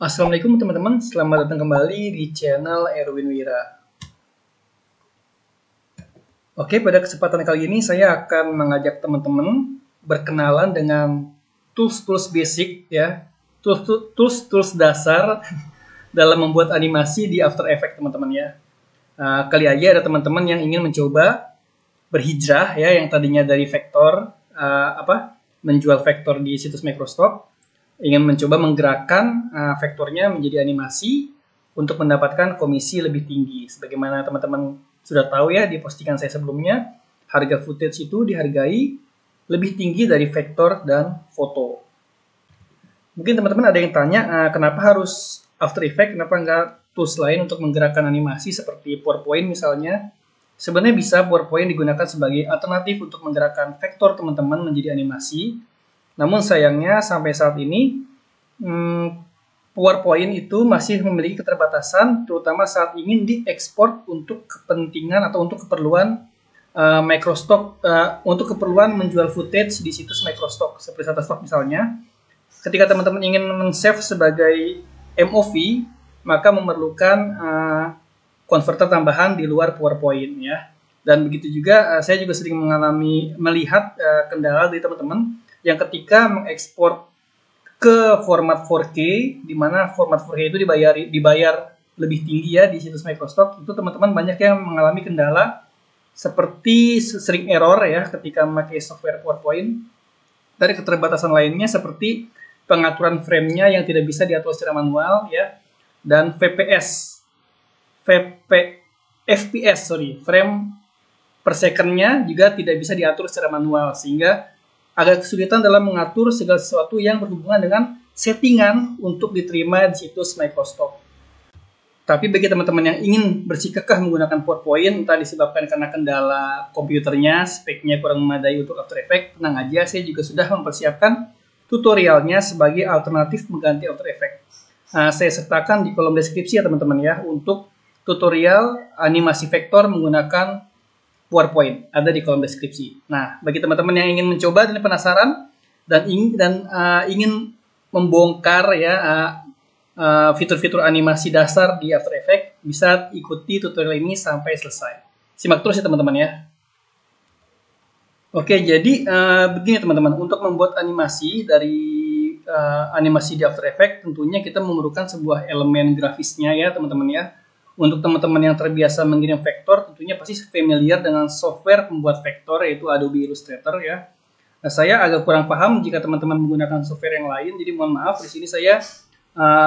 Assalamualaikum teman-teman, selamat datang kembali di channel Erwin Wira. Oke, pada kesempatan kali ini saya akan mengajak teman-teman berkenalan dengan tools-tools basic ya, tools dasar dalam membuat animasi di After Effects teman-teman ya. Kali aja ada teman-teman yang ingin mencoba berhijrah ya, yang tadinya dari vektor menjual vektor di situs Microsoft, ingin mencoba menggerakkan vektornya menjadi animasi untuk mendapatkan komisi lebih tinggi. Sebagaimana teman-teman sudah tahu ya di postingan saya sebelumnya, harga footage itu dihargai lebih tinggi dari vektor dan foto. Mungkin teman-teman ada yang tanya, kenapa harus After Effects, kenapa nggak tools lain untuk menggerakkan animasi seperti PowerPoint misalnya? Sebenarnya bisa PowerPoint digunakan sebagai alternatif untuk menggerakkan vektor teman-teman menjadi animasi. Namun sayangnya sampai saat ini PowerPoint itu masih memiliki keterbatasan, terutama saat ingin diekspor untuk kepentingan atau untuk keperluan Microsoft, untuk keperluan menjual footage di situs Microsoft seperti Shutterstock misalnya. Ketika teman-teman ingin men-save sebagai MOV, maka memerlukan konverter tambahan di luar PowerPoint ya. Dan begitu juga saya juga sering melihat kendala dari teman-teman yang ketika mengekspor ke format 4K, di mana format 4K itu dibayar lebih tinggi ya di situs Microsoft, itu teman-teman banyak yang mengalami kendala seperti sering error ya ketika memakai software PowerPoint. Dari keterbatasan lainnya seperti pengaturan frame-nya yang tidak bisa diatur secara manual ya, dan frame per second-nya juga tidak bisa diatur secara manual, sehingga agak kesulitan dalam mengatur segala sesuatu yang berhubungan dengan settingan untuk diterima di situs Microsoft. Tapi bagi teman-teman yang ingin bersikukuh menggunakan PowerPoint, entah disebabkan karena kendala komputernya, speknya kurang memadai untuk After Effects, tenang aja, saya juga sudah mempersiapkan tutorialnya sebagai alternatif mengganti After Effects. Saya sertakan di kolom deskripsi ya teman-teman ya, untuk tutorial animasi vektor menggunakan PowerPoint, ada di kolom deskripsi. Nah, bagi teman-teman yang ingin mencoba dan penasaran dan ingin membongkar ya fitur-fitur animasi dasar di After Effects, bisa ikuti tutorial ini sampai selesai. Simak terus ya teman-teman ya. Oke, jadi begini teman-teman, untuk membuat animasi animasi di After Effects, tentunya kita memerlukan sebuah elemen grafisnya ya teman-teman ya. Untuk teman-teman yang terbiasa mengirim vektor, tentunya pasti familiar dengan software pembuat vektor, yaitu Adobe Illustrator ya. Nah, saya agak kurang paham jika teman-teman menggunakan software yang lain, jadi mohon maaf. Di sini saya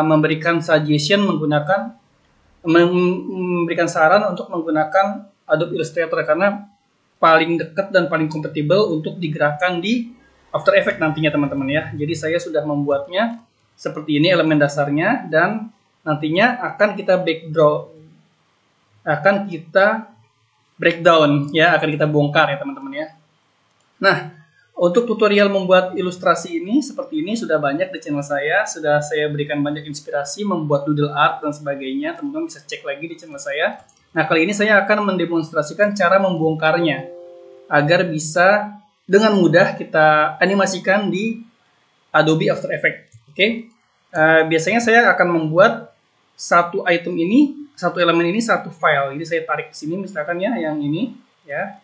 memberikan saran untuk menggunakan Adobe Illustrator karena paling dekat dan paling kompatibel untuk digerakkan di After Effects nantinya teman-teman ya. Jadi saya sudah membuatnya seperti ini elemen dasarnya, dan nantinya akan kita breakdown ya, akan kita bongkar ya teman-teman ya. Nah, untuk tutorial membuat ilustrasi ini seperti ini sudah banyak di channel saya, sudah saya berikan banyak inspirasi membuat doodle art dan sebagainya, teman-teman bisa cek lagi di channel saya. Nah, kali ini saya akan mendemonstrasikan cara membongkarnya agar bisa dengan mudah kita animasikan di Adobe After Effects. Oke. Biasanya saya akan membuat satu elemen ini satu file. Jadi saya tarik ke sini misalkan ya, yang ini ya.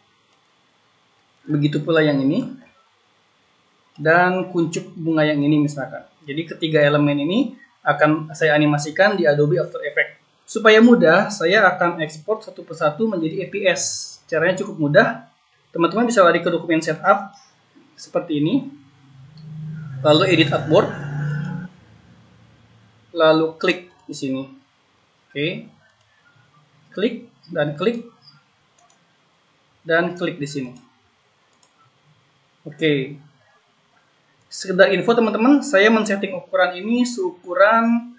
Begitu pula yang ini. Dan kuncup bunga yang ini misalkan. Jadi ketiga elemen ini akan saya animasikan di Adobe After Effects. Supaya mudah, saya akan ekspor satu persatu menjadi APS. Caranya cukup mudah. Teman-teman bisa lari ke dokumen setup seperti ini. Lalu edit artboard. Lalu klik di sini. Oke. Klik dan klik di sini. Oke. Sekedar info teman-teman, saya men-setting ukuran ini seukuran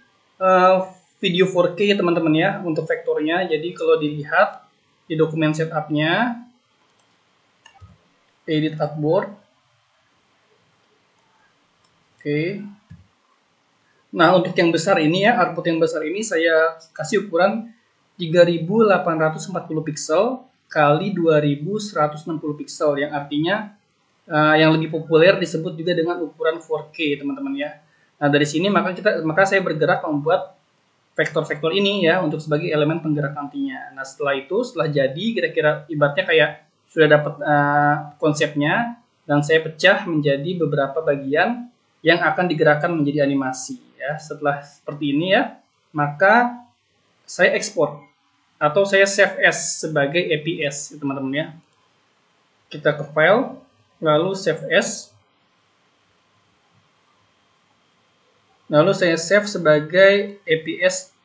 video 4K teman-teman ya untuk vektornya. Jadi kalau dilihat di dokumen setupnya, edit artboard. Oke. Nah, untuk yang besar ini ya, artboard yang besar ini saya kasih ukuran 3840 pixel kali 2160 pixel, yang artinya yang lebih populer disebut juga dengan ukuran 4K teman-teman ya. Nah, dari sini maka saya bergerak membuat vektor-vektor ini ya untuk sebagai elemen penggerak nantinya. Nah, setelah jadi kira-kira ibaratnya kayak sudah dapat konsepnya, dan saya pecah menjadi beberapa bagian yang akan digerakkan menjadi animasi ya. Setelah seperti ini ya, maka saya ekspor atau saya save as sebagai APS teman-teman ya. Kita ke file, lalu save as, lalu saya save sebagai APS.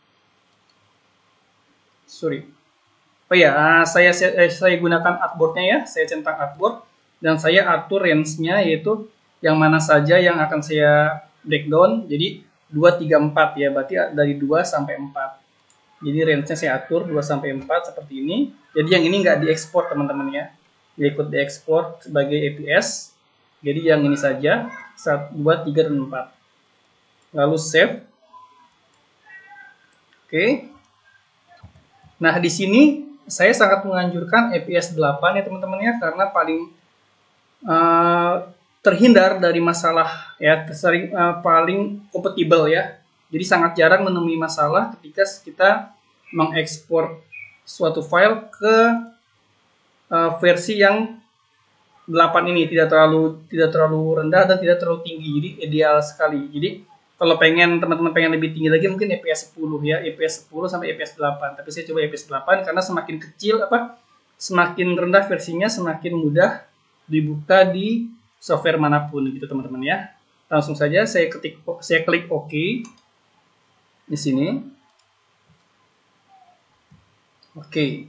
Oh ya, saya gunakan artboard-nya ya, saya centang artboard dan saya atur range-nya, yaitu yang mana saja yang akan saya breakdown. Jadi 2, 3, 4 ya, berarti dari 2 sampai 4. Jadi range-nya saya atur 2 sampai 4 seperti ini. Jadi yang ini nggak diekspor teman-teman ya, dia ikut diekspor sebagai APS. Jadi yang ini saja 1, 2, 3, dan 4. Lalu save. Oke. Nah, di sini saya sangat menganjurkan APS 8 ya teman-teman ya, karena paling terhindar dari masalah ya, paling kompatibel ya. Jadi sangat jarang menemui masalah ketika kita mengekspor suatu file ke versi yang 8 ini, tidak terlalu rendah dan tidak terlalu tinggi. Jadi ideal sekali. Jadi kalau teman-teman pengen lebih tinggi lagi, mungkin EPS 10 ya, EPS 10 sampai EPS 8. Tapi saya coba EPS 8 karena semakin kecil semakin rendah versinya, semakin mudah dibuka di software manapun gitu teman-teman ya. Langsung saja saya klik OK di sini. Oke.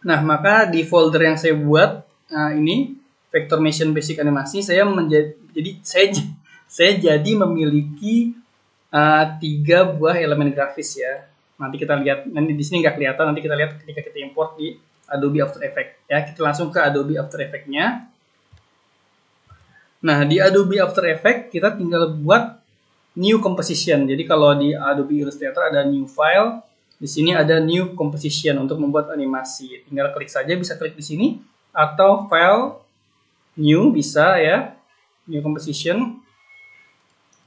Nah, maka di folder yang saya buat ini Vector Motion Basic Animasi, saya jadi memiliki 3 buah elemen grafis ya. Nanti kita lihat, nanti di sini nggak kelihatan, nanti kita lihat ketika kita import di Adobe After Effects ya. Kita langsung ke Adobe After Effects-nya. Nah, di Adobe After Effects kita tinggal buat new composition. Jadi kalau di Adobe Illustrator ada new file, di sini ada new composition untuk membuat animasi. Tinggal klik saja, bisa klik di sini atau file new bisa ya, new composition.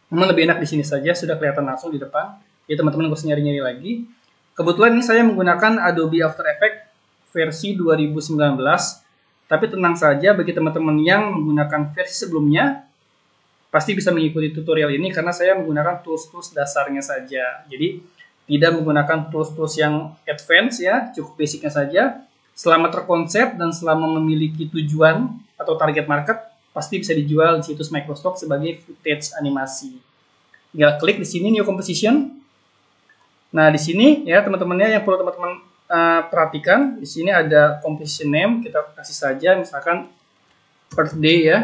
Memang lebih enak di sini saja, sudah kelihatan langsung di depan. Ya teman-teman nggak usah nyari-nyari lagi. Kebetulan ini saya menggunakan Adobe After Effects versi 2019. Tapi tenang saja, bagi teman-teman yang menggunakan versi sebelumnya, pasti bisa mengikuti tutorial ini karena saya menggunakan tools-tools dasarnya saja. Jadi tidak menggunakan tools-tools yang advance ya, cukup basicnya saja. Selama terkonsep dan selama memiliki tujuan atau target market, pasti bisa dijual di situs Microsoft sebagai footage animasi. Tinggal klik di sini new composition. Nah, di sini ya teman-temannya yang perlu teman-teman perhatikan, di sini ada composition name, kita kasih saja misalkan birthday ya.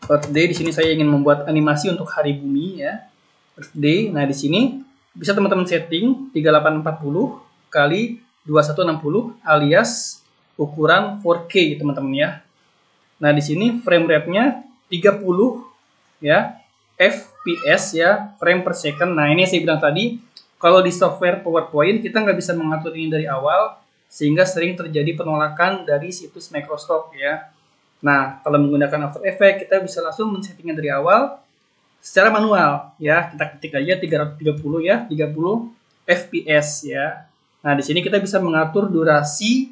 Birthday, di sini saya ingin membuat animasi untuk hari bumi ya. Birthday. Nah, di sini bisa teman-teman setting 3840 kali 2160 alias ukuran 4K teman-teman ya. Nah, di sini frame rate-nya 30 ya, FPS ya, frame per second. Nah, ini saya bilang tadi, kalau di software PowerPoint kita nggak bisa mengatur ini dari awal, sehingga sering terjadi penolakan dari situs Microsoft ya. Nah, kalau menggunakan After Effects, kita bisa langsung men-settingnya dari awal secara manual ya. Kita ketik aja 330 ya, 30 FPS ya. Nah, di sini kita bisa mengatur durasi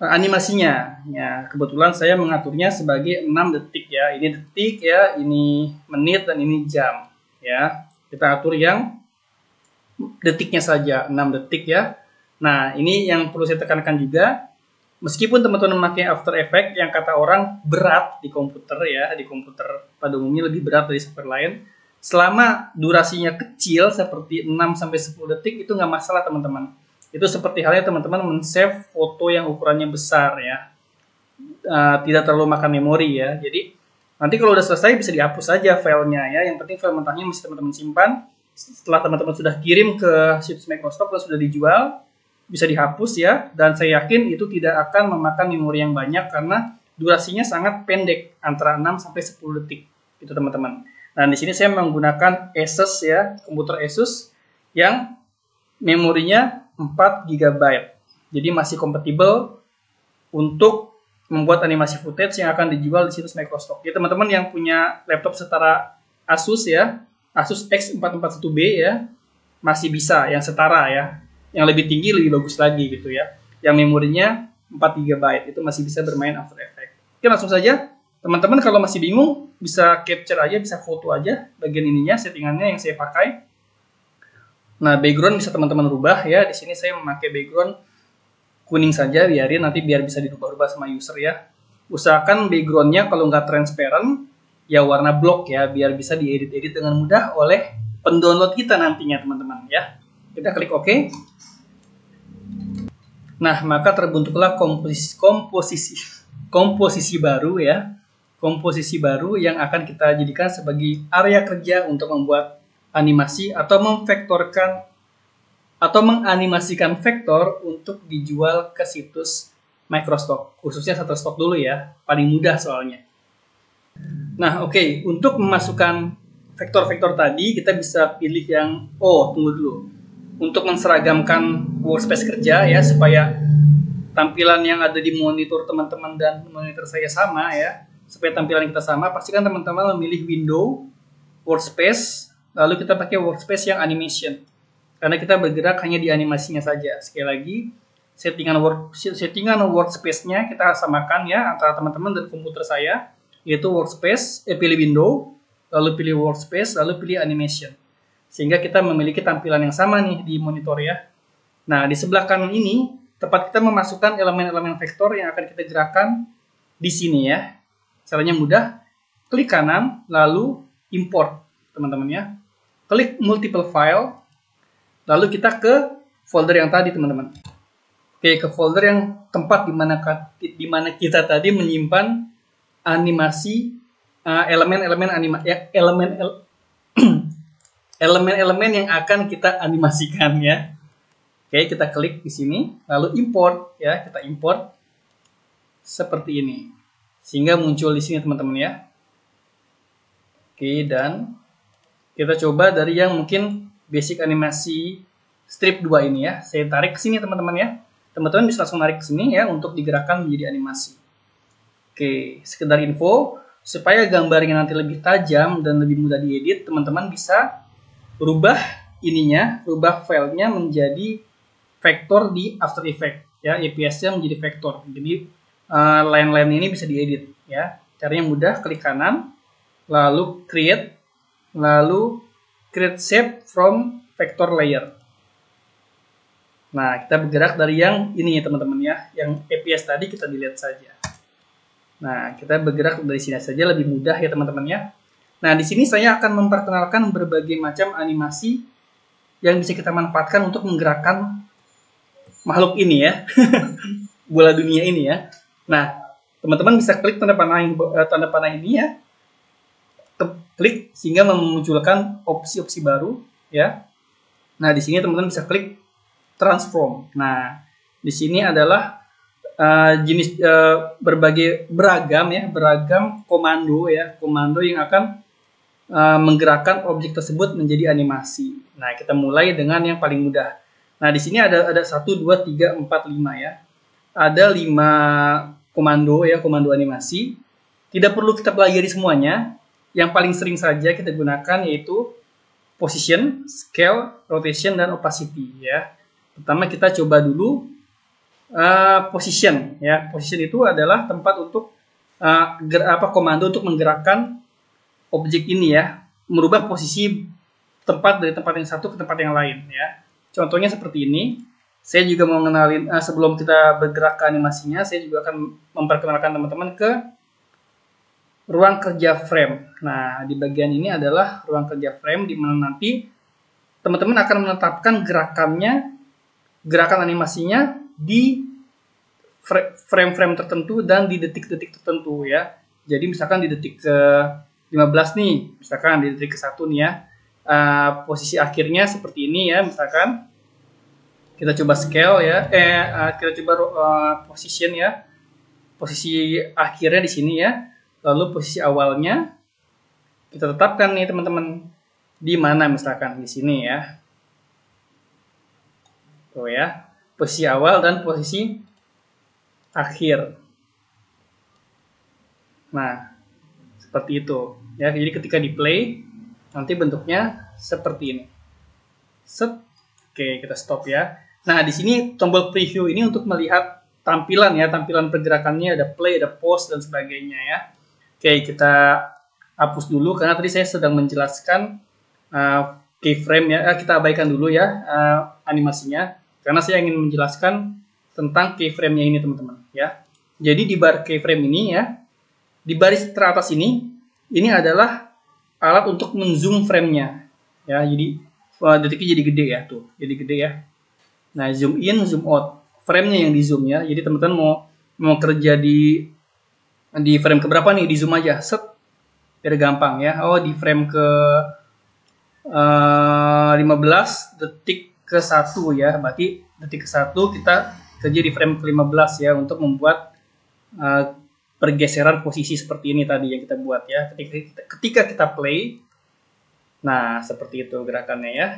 animasinya. Ya, kebetulan saya mengaturnya sebagai 6 detik ya. Ini detik ya, ini menit, dan ini jam ya. Kita atur yang detiknya saja, 6 detik ya. Nah, ini yang perlu saya tekankan juga. Meskipun teman-teman memakai After Effects yang kata orang berat di komputer ya, di komputer pada umumnya lebih berat dari software lain, selama durasinya kecil seperti 6-10 detik itu nggak masalah teman-teman. Itu seperti halnya teman-teman men-save foto yang ukurannya besar ya, tidak terlalu makan memori ya. Jadi nanti kalau udah selesai bisa dihapus saja filenya ya. Yang penting file mentahnya mesti teman-teman simpan. Setelah teman-teman sudah kirim ke situs Microsoft dan sudah dijual, bisa dihapus ya. Dan saya yakin itu tidak akan memakan memori yang banyak karena durasinya sangat pendek, antara 6-10 detik itu teman-teman. Nah, di sini saya menggunakan Asus ya, komputer Asus yang memorinya 4 GB. Jadi masih kompatibel untuk membuat animasi footage yang akan dijual di situs Microsoft. Ya teman-teman yang punya laptop setara Asus ya, Asus X441B ya, masih bisa yang setara ya. Yang lebih tinggi lebih bagus lagi gitu ya. Yang memorinya 4 GB itu masih bisa bermain After Effects. Oke, langsung saja. Teman-teman kalau masih bingung bisa capture aja, bisa foto aja bagian ininya, settingannya yang saya pakai. Nah, background bisa teman-teman rubah ya. Di sini saya memakai background kuning saja, biarin nanti biar bisa dirubah-rubah sama user ya. Usahakan backgroundnya kalau nggak transparent ya warna black ya, biar bisa diedit-edit dengan mudah oleh pendownload kita nantinya teman-teman ya. Kita klik OK. Nah, maka terbentuklah komposisi baru ya. Komposisi baru yang akan kita jadikan sebagai area kerja untuk membuat animasi atau memvektorkan atau menganimasikan vektor untuk dijual ke situs Microsoft, khususnya Shutterstock dulu ya, paling mudah soalnya. Nah, oke, untuk memasukkan vektor-vektor tadi kita bisa pilih yang tunggu dulu. Untuk menseragamkan workspace kerja ya, supaya tampilan yang ada di monitor teman-teman dan monitor saya sama ya, supaya tampilan kita sama, pastikan teman-teman memilih window workspace, lalu kita pakai workspace yang animation. Karena kita bergerak hanya di animasinya saja. Sekali lagi, settingan workspace-nya kita samakan ya antara teman-teman dan komputer saya, yaitu workspace, pilih window, lalu pilih workspace, lalu pilih animation. Sehingga kita memiliki tampilan yang sama nih di monitor ya. Nah, di sebelah kanan ini tempat kita memasukkan elemen-elemen vektor yang akan kita gerakkan di sini ya. Caranya mudah, klik kanan, lalu import teman-teman ya. Klik multiple file, lalu kita ke folder yang tadi teman-teman. Oke, ke folder yang tempat di mana kita tadi menyimpan animasi elemen-elemen yang akan kita animasikan ya. Oke, kita klik di sini, lalu import ya, kita import seperti ini. Sehingga muncul di sini teman-teman ya. Oke, dan kita coba dari yang mungkin basic animasi strip 2 ini ya. Saya tarik ke sini teman-teman ya. Teman-teman bisa langsung narik ke sini ya untuk digerakkan menjadi animasi. Oke, sekedar info supaya gambarnya nanti lebih tajam dan lebih mudah diedit, teman-teman bisa rubah ininya, rubah filenya menjadi vektor di After Effects ya, EPS-nya menjadi vektor. Jadi line-line ini bisa diedit ya. Caranya mudah, klik kanan, lalu create shape from vector layer. Nah, kita bergerak dari yang ini ya teman-teman ya, yang EPS tadi kita delete saja. Nah, kita bergerak dari sini saja lebih mudah ya teman-teman ya. Nah, di sini saya akan memperkenalkan berbagai macam animasi yang bisa kita manfaatkan untuk menggerakkan makhluk ini ya, bola dunia ini ya. Nah, teman-teman bisa klik tanda panah ini ya, klik sehingga memunculkan opsi-opsi baru ya. Nah, di sini teman-teman bisa klik transform. Nah, di sini adalah jenis beragam komando ya, komando yang akan menggerakkan objek tersebut menjadi animasi. Nah, kita mulai dengan yang paling mudah. Nah, di sini ada 1 2 3 4 5 ya. Ada 5 komando ya, komando animasi. Tidak perlu kita pelajari semuanya. Yang paling sering saja kita gunakan yaitu position, scale, rotation, dan opacity ya. Pertama kita coba dulu position ya. Position itu adalah tempat untuk komando untuk menggerakkan objek ini ya, merubah posisi tempat dari tempat yang satu ke tempat yang lain ya. Contohnya seperti ini. Saya juga mau mengenalin sebelum kita bergerak ke animasinya, saya juga akan memperkenalkan teman-teman ke ruang kerja frame. Nah, di bagian ini adalah ruang kerja frame di mana nanti teman-teman akan menetapkan gerakan animasinya di frame-frame tertentu dan di detik-detik tertentu ya. Jadi misalkan di detik ke 15 nih, misalkan di detik ke 1 nih ya, posisi akhirnya seperti ini ya, misalkan kita coba scale ya, kita coba position ya, posisi akhirnya di sini ya, lalu posisi awalnya kita tetapkan nih teman-teman di mana, misalkan di sini ya, tuh ya, posisi awal dan posisi akhir. Nah, seperti itu. Ya, jadi ketika di play, nanti bentuknya seperti ini. Set. Oke, kita stop ya. Nah, di sini tombol preview ini untuk melihat tampilan ya, tampilan pergerakannya, ada play, ada pause, dan sebagainya ya. Oke, kita hapus dulu karena tadi saya sedang menjelaskan keyframe ya. Kita abaikan dulu ya animasinya karena saya ingin menjelaskan tentang keyframe-nya ini teman-teman ya. Jadi di bar keyframe ini ya, di baris teratas ini adalah alat untuk menzoom frame-nya ya. Jadi detiknya jadi gede ya, tuh jadi gede ya. Nah, zoom in, zoom out, frame-nya yang di zoom ya. Jadi teman-teman mau kerja di frame keberapa nih, di zoom aja, set, biar gampang ya. Oh, di frame ke 15 detik ke 1 ya, berarti detik ke 1 kita kerja di frame ke 15 ya, untuk membuat pergeseran posisi seperti ini tadi yang kita buat ya. Ketika kita play, nah, seperti itu gerakannya ya.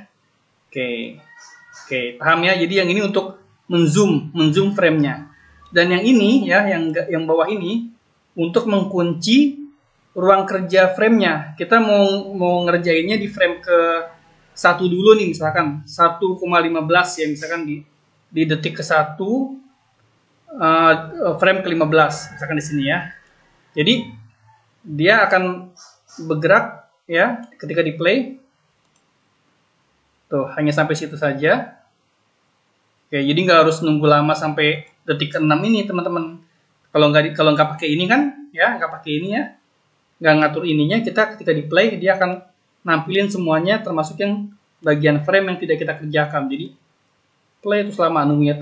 Oke, paham ya? Jadi yang ini untuk menzoom frame-nya. Dan yang ini ya, yang bawah ini untuk mengunci ruang kerja frame-nya. Kita mau ngerjainnya di frame ke 1 dulu nih, misalkan 1,15 ya, misalkan di detik ke 1 frame ke 15 misalkan di sini ya. Jadi dia akan bergerak ya ketika di play. Tuh, hanya sampai situ saja. Oke, jadi nggak harus nunggu lama sampai detik ke-6 ini teman-teman. Kalau nggak pakai ini kan ya, nggak pakai ini ya, nggak ngatur ininya, kita ketika di play dia akan nampilin semuanya termasuk yang bagian frame yang tidak kita kerjakan. Jadi play itu selama nunggunya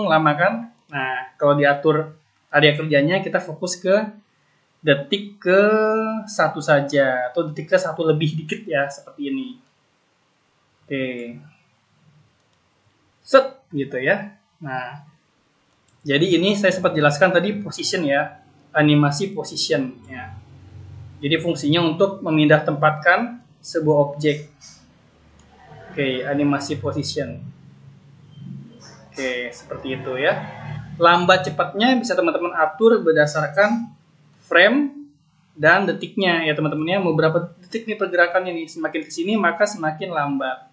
lama kan. Nah, kalau diatur area kerjanya, kita fokus ke detik ke 1 saja atau detik ke 1 lebih dikit ya, seperti ini. Oke, set gitu ya. Nah, jadi ini saya sempat jelaskan tadi position ya, animasi position ya. Jadi fungsinya untuk memindah tempatkan sebuah objek. Oke, animasi position. Oke, seperti itu ya. Lambat cepatnya bisa teman-teman atur berdasarkan frame dan detiknya ya teman-teman ya. Mau berapa detik nih pergerakannya nih, semakin ke sini maka semakin lambat.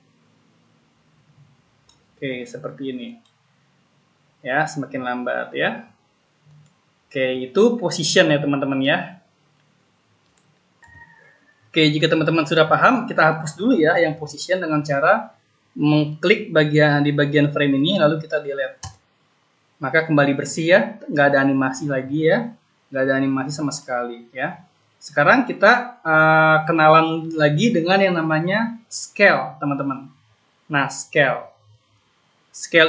Oke, seperti ini. Ya, semakin lambat ya. Oke, itu position ya teman-teman ya. Oke, jika teman-teman sudah paham, kita hapus dulu ya yang position dengan cara mengklik di bagian frame ini lalu kita delete. Maka kembali bersih ya, nggak ada animasi lagi ya, nggak ada animasi sama sekali ya. Sekarang kita kenalan lagi dengan yang namanya scale teman-teman. Nah, scale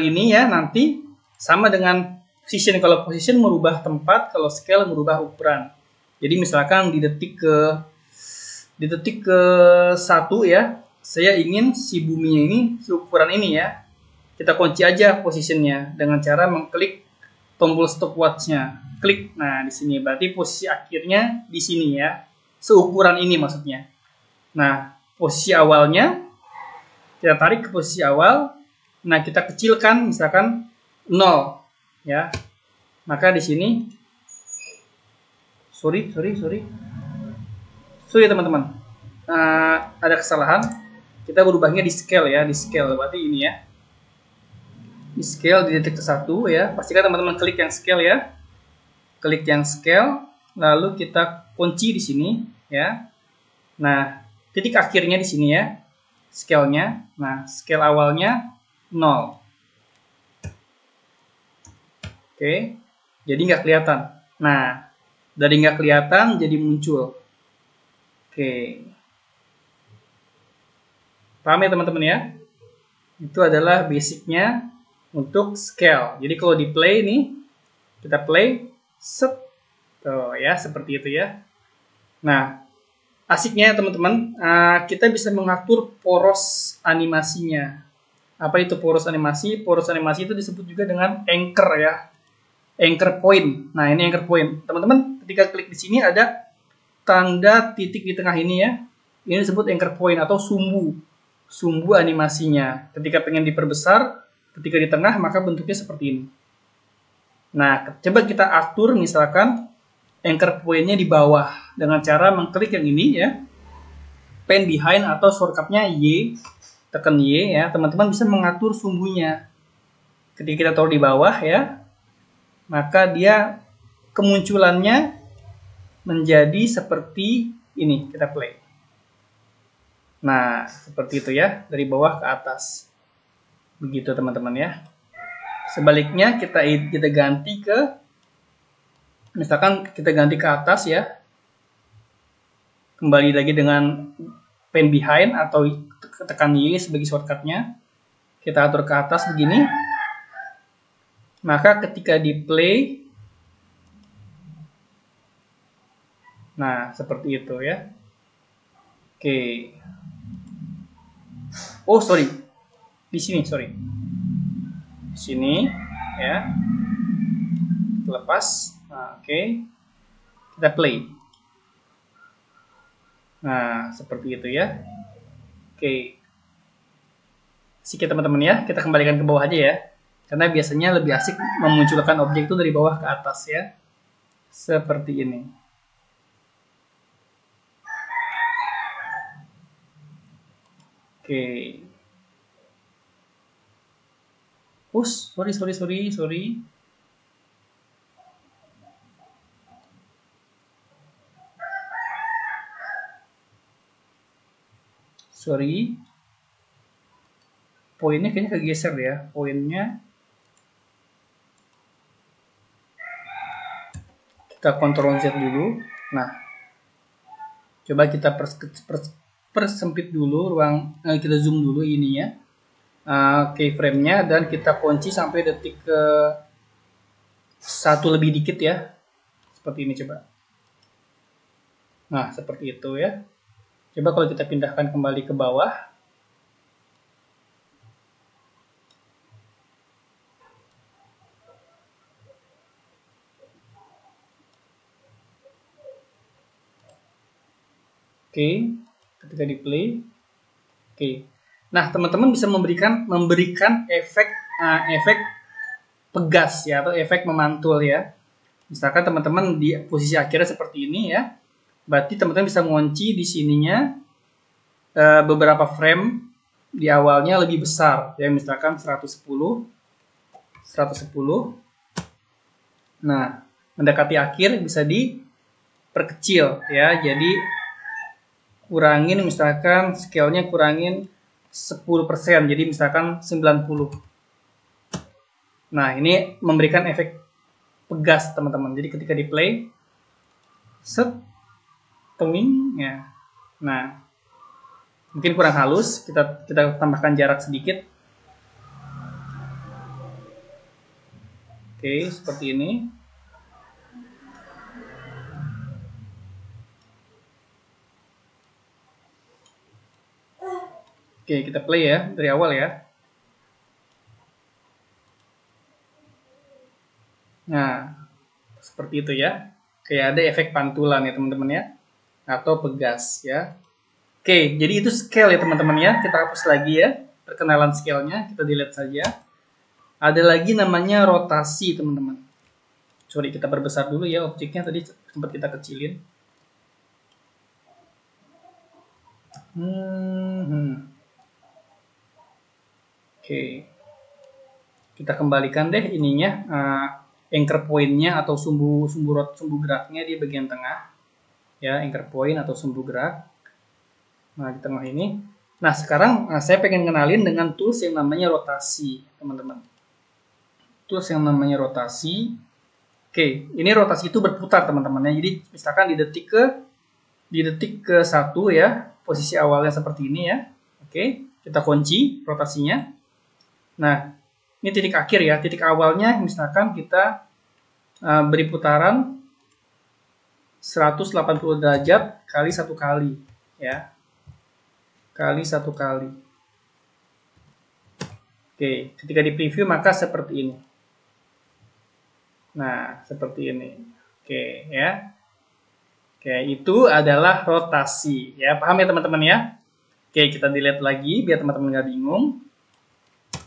ini ya nanti sama dengan position. Kalau position merubah tempat, kalau scale merubah ukuran. Jadi misalkan di detik ke 1 ya, saya ingin si buminya ini ukuran ini ya. Kita kunci aja posisinya dengan cara mengklik tombol stopwatch-nya. Klik. Nah, di sini berarti posisi akhirnya di sini ya. Seukuran ini maksudnya. Nah, posisi awalnya kita tarik ke posisi awal. Nah, kita kecilkan misalkan 0 ya. Maka di sini sorry teman-teman. Ada kesalahan. Kita berubahnya di scale ya, di scale berarti ini ya. Di scale di detik ke 1 ya. Pastikan teman-teman klik yang scale ya. Klik yang scale, lalu kita kunci di sini ya. Nah, titik akhirnya di sini ya. Scale-nya. Nah, scale awalnya 0. Oke. Jadi nggak kelihatan. Nah, dari nggak kelihatan jadi muncul. Oke. Paham ya teman-teman ya? Itu adalah basicnya untuk scale. Jadi kalau di play nih, kita play, set, tuh ya seperti itu ya. Nah, asiknya teman-teman, kita bisa mengatur poros animasinya. Apa itu poros animasi? Poros animasi itu disebut juga dengan anchor ya, anchor point. Nah, ini anchor point. Teman-teman, ketika klik di sini ada tanda titik di tengah ini ya. Ini disebut anchor point atau sumbu animasinya. Ketika pengen diperbesar, ketika di tengah maka bentuknya seperti ini. Nah, coba kita atur misalkan anchor point-nya di bawah dengan cara mengklik yang ini ya. Pen behind atau shortcut-nya Y, tekan Y ya. Teman-teman bisa mengatur sumbunya. Ketika kita taruh di bawah ya, maka dia kemunculannya menjadi seperti ini. Kita play. Nah, seperti itu ya, dari bawah ke atas. Begitu teman-teman ya. Sebaliknya kita ganti ke, misalkan kita ganti ke atas ya. Kembali lagi dengan pen behind atau tekan Y sebagai shortcutnya. Kita atur ke atas begini. Maka ketika di play, nah seperti itu ya. Oke. Oh sorry, di sini sorry. Di sini ya. Lepas. Nah, oke. Kita play. Nah, seperti itu ya. Oke. Sikit teman-teman ya, kita kembalikan ke bawah aja ya. Karena biasanya lebih asik memunculkan objek itu dari bawah ke atas ya. Seperti ini. Oke. Sorry. Sorry. Poinnya kayaknya kegeser ya. Poinnya. Kita Ctrl Z dulu. Nah. Coba kita persempit dulu ruang, kita zoom dulu ininya. Keyframe-nya dan kita kunci sampai detik ke 1 lebih dikit ya. Seperti ini coba. Nah, seperti itu ya. Coba kalau kita pindahkan kembali ke bawah. Oke, ketika di play. Oke. Nah, teman-teman bisa memberikan efek pegas ya atau efek memantul ya. Misalkan teman-teman di posisi akhirnya seperti ini ya. Berarti teman-teman bisa mengunci di sininya beberapa frame di awalnya lebih besar ya, misalkan 110. Nah, mendekati akhir bisa diperkecil ya. Jadi kurangin, misalkan scale-nya kurangin 10%, jadi misalkan 90. Nah, ini memberikan efek pegas teman-teman. Jadi ketika di play, set, tenging ya. Nah, mungkin kurang halus, kita tambahkan jarak sedikit. Oke, seperti ini. Oke, kita play ya, dari awal ya. Nah, seperti itu ya. Kayak ada efek pantulan ya teman-teman ya. Atau pegas ya. Oke, jadi itu scale ya teman-teman ya. Kita hapus lagi ya. Perkenalan scale-nya, kita delete saja. Ada lagi namanya rotasi teman-teman. Sorry, kita perbesar dulu ya objeknya, tadi sempat kita kecilin. Oke, kita kembalikan deh ininya, anchor point-nya atau sumbu geraknya di bagian tengah, ya anchor point atau sumbu gerak. Nah di tengah ini. Nah sekarang saya pengen kenalin dengan tools yang namanya rotasi, teman-teman. Tools yang namanya rotasi. Oke, ini rotasi itu berputar teman-teman ya. Jadi misalkan di detik ke 1 ya, posisi awalnya seperti ini ya. Oke, kita kunci rotasinya. Nah, ini titik akhir ya. Titik awalnya misalkan kita beri putaran 180 derajat kali 1 kali ya. Kali 1 kali. Oke, ketika di preview maka seperti ini. Nah, seperti ini. Oke, ya. Oke, itu adalah rotasi ya. Paham ya teman-teman ya? Oke, kita delete lagi biar teman-teman nggak bingung.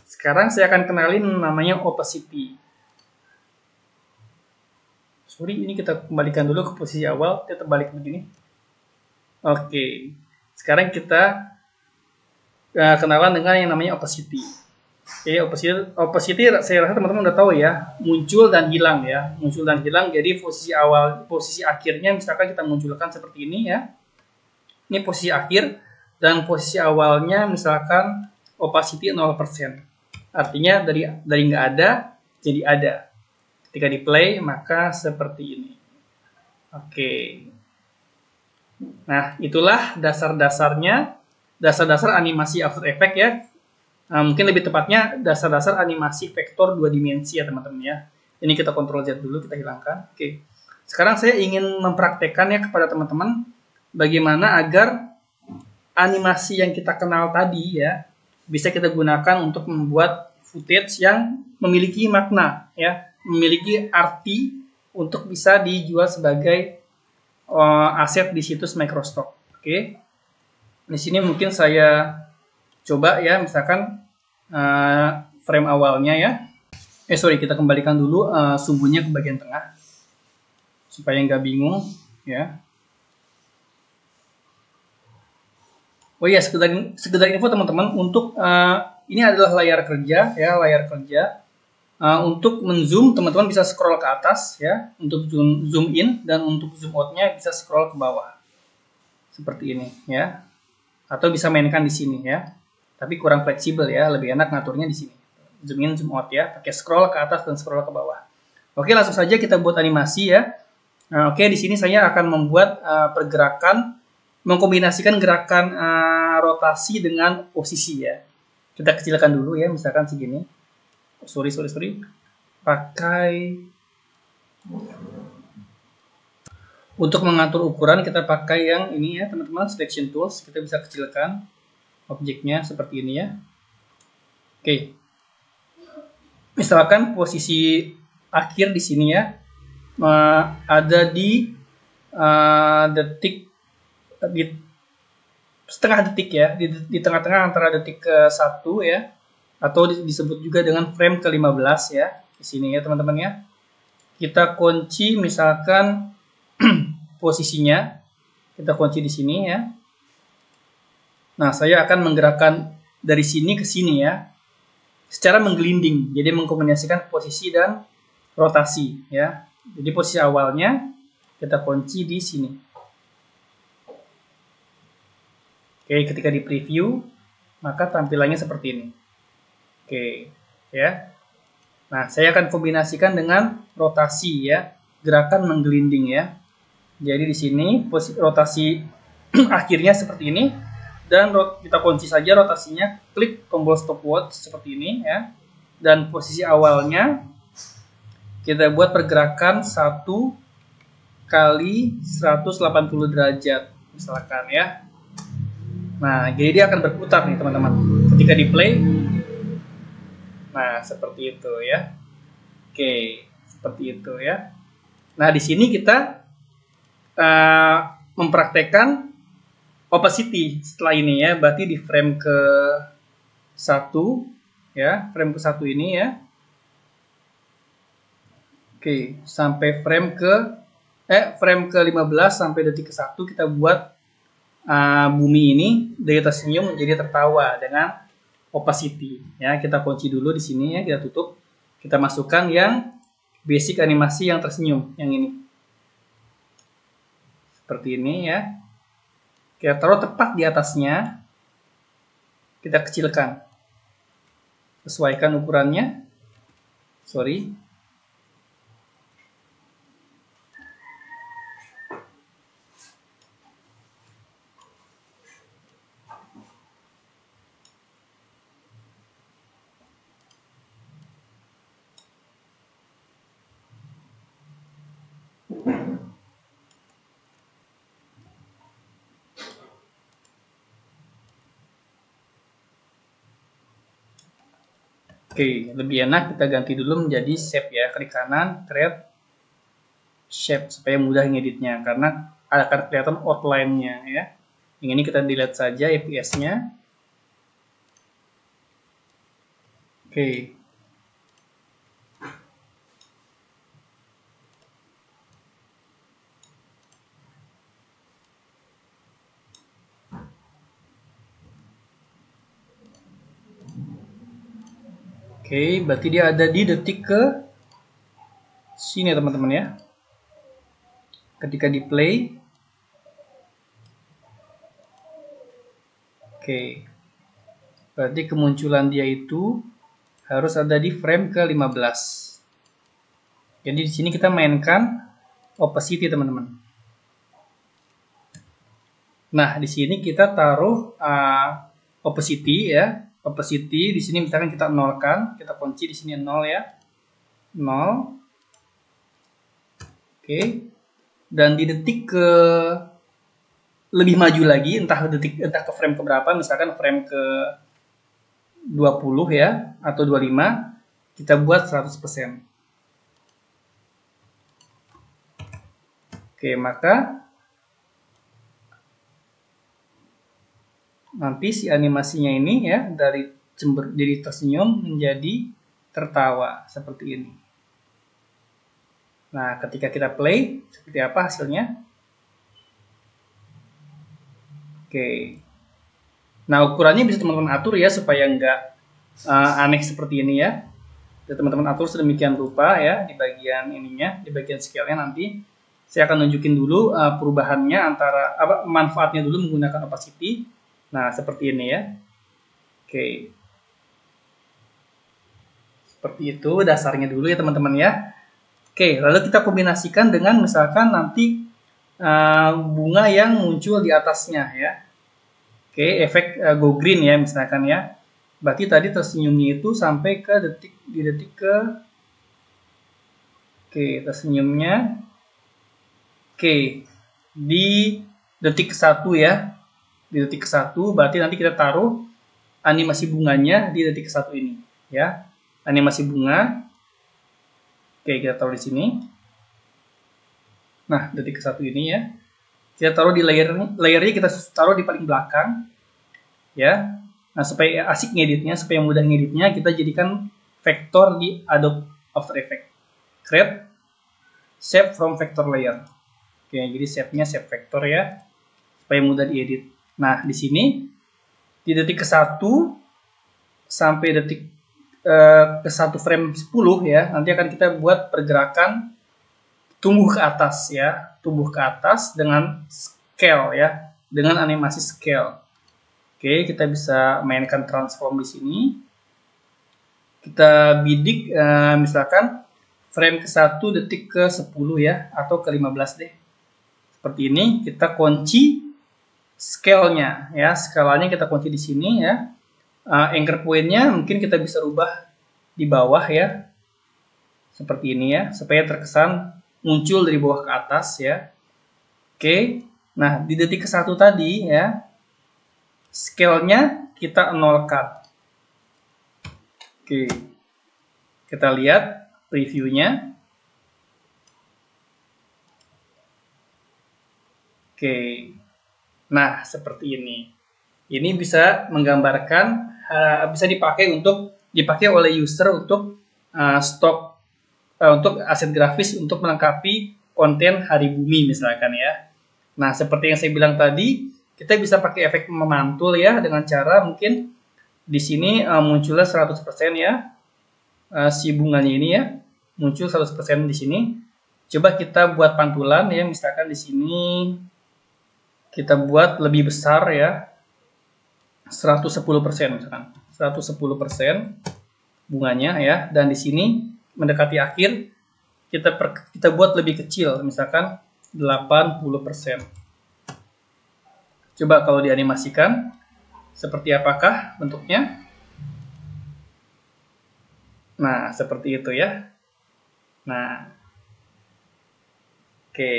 Sekarang saya akan kenalin namanya opacity. sorry, ini kita kembalikan dulu ke posisi awal, kita balik begini. Oke, sekarang kita kenalan dengan yang namanya opacity. Oke, opacity saya rasa teman-teman udah tahu ya, muncul dan hilang ya, muncul dan hilang. Jadi posisi awal, posisi akhirnya misalkan kita munculkan seperti ini ya. Ini posisi akhir dan posisi awalnya misalkan opacity 0%. Artinya dari nggak ada jadi ada. Ketika di play maka seperti ini. Oke. Nah, itulah dasar-dasarnya, dasar-dasar animasi After Effects ya. Mungkin lebih tepatnya dasar-dasar animasi vektor 2 dimensi ya teman-teman ya. Ini kita Ctrl Z dulu, kita hilangkan. Oke. Sekarang saya ingin mempraktekkan ya kepada teman-teman bagaimana agar animasi yang kita kenal tadi ya bisa kita gunakan untuk membuat footage yang memiliki makna ya, memiliki arti untuk bisa dijual sebagai aset di situs Microstock. Oke. Di sini mungkin saya coba ya, misalkan frame awalnya ya. Sorry, kita kembalikan dulu sumbunya ke bagian tengah supaya nggak bingung ya. Oh iya, sekedar info teman-teman, untuk ini adalah layar kerja ya, layar kerja. Untuk menzoom teman-teman bisa scroll ke atas ya, untuk zoom in, dan untuk zoom out-nya bisa scroll ke bawah seperti ini ya. Atau bisa mainkan di sini ya. Tapi kurang fleksibel ya, lebih enak ngaturnya di sini. Zoom in, zoom out ya, pakai scroll ke atas dan scroll ke bawah. Oke, langsung saja kita buat animasi ya. Nah, oke, di sini saya akan membuat pergerakan, mengkombinasikan gerakan rotasi dengan posisi ya. Kita kecilkan dulu ya, misalkan segini. Sorry. Pakai untuk mengatur ukuran kita pakai yang ini ya teman-teman, selection tools. Kita bisa kecilkan objeknya seperti ini ya. Oke. Misalkan posisi akhir di sini ya ada di detik di setengah detik ya, di tengah-tengah antara detik ke 1 ya, atau disebut juga dengan frame ke-15 ya, di sini ya teman-teman ya. Kita kunci misalkan posisinya, kita kunci di sini ya. Nah, saya akan menggerakkan dari sini ke sini ya, secara menggelinding, jadi mengkombinasikan posisi dan rotasi ya. Jadi posisi awalnya kita kunci di sini. Oke, ketika di preview maka tampilannya seperti ini. Oke, ya. Nah, saya akan kombinasikan dengan rotasi ya, gerakan menggelinding ya. Jadi di sini posisi rotasi akhirnya seperti ini, dan kita kunci saja rotasinya, klik tombol stopwatch seperti ini ya. Dan posisi awalnya kita buat pergerakan 1 kali 180 derajat misalkan ya. Nah, jadi dia akan berputar nih teman-teman ketika di play. Nah, seperti itu ya. Oke, seperti itu ya. Nah, di sini kita mempraktekkan opacity setelah ini ya. Berarti di frame ke 1 ya, frame ke 1 ini ya. Oke, sampai frame ke 15 sampai detik ke 1 kita buat bumi ini dari tersenyum menjadi tertawa dengan opacity ya. Kita kunci dulu di sini ya, kita tutup. Kita masukkan yang basic animasi yang tersenyum yang ini. Seperti ini ya. Kita taruh tepat di atasnya. Kita kecilkan. Sesuaikan ukurannya. Sorry. Oke, lebih enak kita ganti dulu menjadi shape ya. Klik kanan, create shape supaya mudah ngeditnya, karena akan kelihatan outline-nya ya. Yang ini kita delete saja EPS-nya. Oke. Oke, berarti dia ada di detik ke sini teman-teman ya. Ketika di play. Oke. Berarti kemunculan dia itu harus ada di frame ke-15. Jadi di sini kita mainkan opacity teman-teman. Nah, di sini kita taruh opacity ya. Opacity di sini misalkan kita nolkan, kita kunci di sini 0 ya. 0. Oke. Dan di detik ke lebih maju lagi, entah ke frame ke berapa, misalkan frame ke 20 ya atau 25, kita buat 100%. Oke, maka nanti si animasinya ini ya dari jadi tersenyum menjadi tertawa seperti ini. Nah, ketika kita play seperti apa hasilnya? Oke. Nah, ukurannya bisa teman-teman atur ya supaya nggak aneh seperti ini ya. Teman-teman atur sedemikian rupa ya di bagian ininya, di bagian scale-nya nanti. Saya akan nunjukin dulu perubahannya antara manfaatnya dulu menggunakan opacity. Nah, seperti ini ya. Oke. Seperti itu dasarnya dulu ya teman-teman ya. Oke, lalu kita kombinasikan dengan misalkan nanti bunga yang muncul di atasnya ya. Oke, efek go green ya misalkan ya. Berarti tadi tersenyumnya itu sampai ke detik ke Oke, tersenyumnya. Oke, di detik ke-1 ya. Di detik ke-1 berarti nanti kita taruh animasi bunganya di detik ke-1 ini ya. Animasi bunga. Oke, kita taruh di sini. Nah, detik ke-1 ini ya. Kita taruh di layernya kita taruh di paling belakang. Ya. Nah, supaya asik ngeditnya, supaya mudah ngeditnya, kita jadikan vektor di Adobe After Effects. Create shape from vector layer. Oke, jadi shape-nya shape vektor ya. Supaya mudah diedit. Nah, di sini di detik ke-1 sampai detik ke-1 frame 10 ya, nanti akan kita buat pergerakan tumbuh ke atas ya, tumbuh ke atas dengan scale ya, dengan animasi scale. Oke, kita bisa mainkan transform di sini. Kita bidik misalkan frame ke-1 detik ke-10 ya, atau ke-15 deh. Seperti ini, kita kunci scale-nya ya, skalanya kita kunci di sini ya. Anchor point-nya mungkin kita bisa rubah di bawah ya. Seperti ini ya, supaya terkesan muncul dari bawah ke atas ya. Oke. Nah, di detik ke-1 tadi ya, scale-nya kita nolkan. Oke. Kita lihat previewnya. Oke. Nah, seperti ini. Ini bisa menggambarkan, bisa dipakai oleh user untuk untuk aset grafis untuk melengkapi konten hari bumi misalkan ya. Nah, seperti yang saya bilang tadi, kita bisa pakai efek memantul ya dengan cara mungkin di sini munculnya 100% ya. Si bunganya ini ya, muncul 100% di sini. Coba kita buat pantulan ya, misalkan di sini kita buat lebih besar ya, 110% misalkan, 110% bunganya ya, dan di sini mendekati akhir kita buat lebih kecil, misalkan 80%. Coba kalau dianimasikan seperti apakah bentuknya? Nah, seperti itu ya. Nah, oke.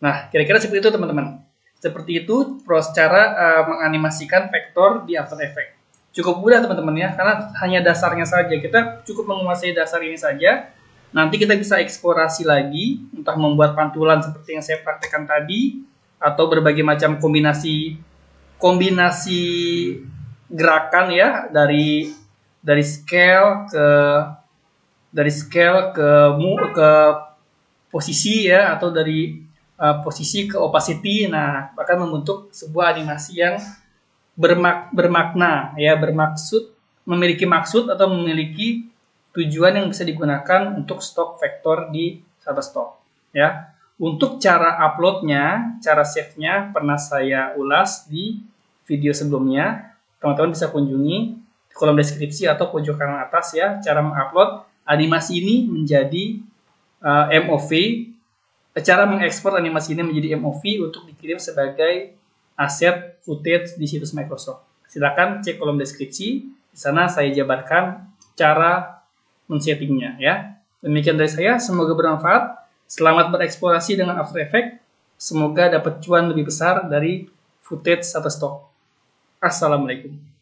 Nah, kira-kira seperti itu teman-teman. Seperti itu cara menganimasikan vektor di After Effects. Cukup mudah teman-teman ya, karena hanya dasarnya saja. Kita cukup menguasai dasar ini saja. Nanti kita bisa eksplorasi lagi, entah membuat pantulan seperti yang saya praktekkan tadi, atau berbagai macam kombinasi gerakan ya, dari scale ke posisi ya, atau dari posisi ke opacity. Nah, bahkan membentuk sebuah animasi yang bermakna ya, memiliki maksud atau memiliki tujuan yang bisa digunakan untuk stok vektor di Shutterstock ya. Untuk cara uploadnya, cara save-nya pernah saya ulas di video sebelumnya. Teman-teman bisa kunjungi kolom deskripsi atau pojok kanan atas ya, cara mengupload animasi ini menjadi MOV, cara mengekspor animasi ini menjadi MOV untuk dikirim sebagai aset footage di situs Microsoft. Silakan cek kolom deskripsi, di sana saya jabarkan cara men-settingnya ya. Demikian dari saya, semoga bermanfaat. Selamat bereksplorasi dengan After Effects. Semoga dapat cuan lebih besar dari footage Shutterstock. Assalamualaikum.